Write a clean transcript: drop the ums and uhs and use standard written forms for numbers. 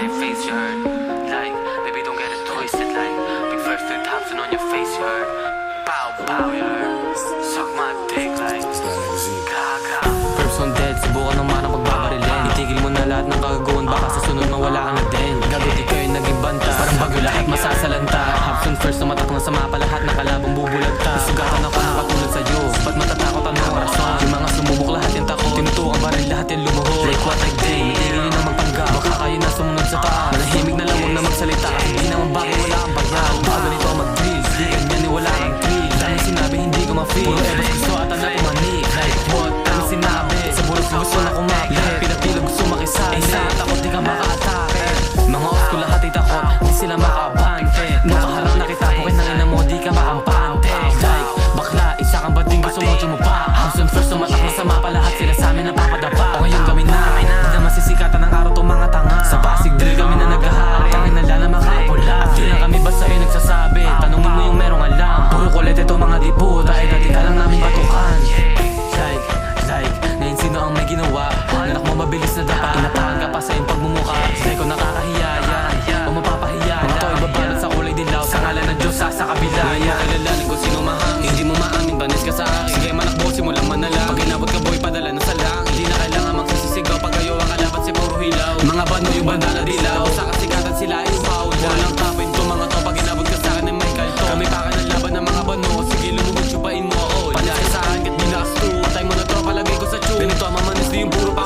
your face, you heard? Like, baby, don't get it twisted. Like, big first flip Thompson on your face, you heard? Pow, pow, you heard? Suck my dick, like, gaga. First on dead, subukan naman ang magbabarilin. Itigil mo na lahat ng kagagawan, baka sa sunod mawala ka na din. Gago di kayo naging banta, parang bagyo lahat masasalanta. Hapson first na matak na sama pa lahat ng kalabang bubulagta. Sugatan ako na katulad sa'yo, ba't matatakot ang mga rason? Yung mga sumubok lahat yung takot, tinutukan pa rin lahat yung lumuhod. Like what I did, itigil nyo na magpanggap, baka kayo na sumunod sa taas. Manahimik na lang huwag na magsalita, kasi di naman bakit wala kang bayan. Baka ganito ang mag-drill, di ganyan ni wala kang thrill. Dami sinabi hindi ko ma-feel, puro ebas gusto ata na pumanik. Like what, dami sinabi, sa bulos gusto na kumapit. Lahat pinapilo gusto makisali, eh sa takot di ka maka-atake. Mga off ko lahat ay takot, di sila makabante. Nakaharap na kita, pukit ng ina mo, di ka makampante. Like, bakla, isa kang bading gusto mo tumupa. Hapson first, tumatak na sama pa lahat sila sa amin napapadapa. O ngayon kami na, hindi na masisikatan ng araw tong mga tanga. Sa Pasig drill kami na naghahari, tangin na lang na makapula. At di na kami basta yung nagsasabi, tanungin mo yung merong alam. Puro kulit ito mga dipo, dahil dati ka lang namin batukan. Like, ngayon sino ang may ginawa? Anak mo mabilis na dapa, inapakan ka pa sa iyong pagmumuka. Hindi ko nakakahiya yan, o mapapahiya. Ito ay babalot sa kulay dilaw, sa ngalan ng Diyos sa kabila. Ngayon kilalanin kung sino mahangin, hindi mo maamin, banis ka sa akin. Sige manakbo, simulang manalangin. Pag inabot ka boy, padala na sa langit. Hindi na kailangan magsisisigaw, pag kayo ang kalaban si puro hilaw. Mga bano yung banda na dilaw, sa kasikatan sila ay foul. Walang tapin to mga to, pag inabot ka sa akin ay may kalto. Kami pa ka ng laban ng mga bano, sige lumugod, chupain mo all. Panis ka sa akin, kat nilakas to, patay mo na to, palagay ko sa tube. Ganito ang mamanis, di yung puro pa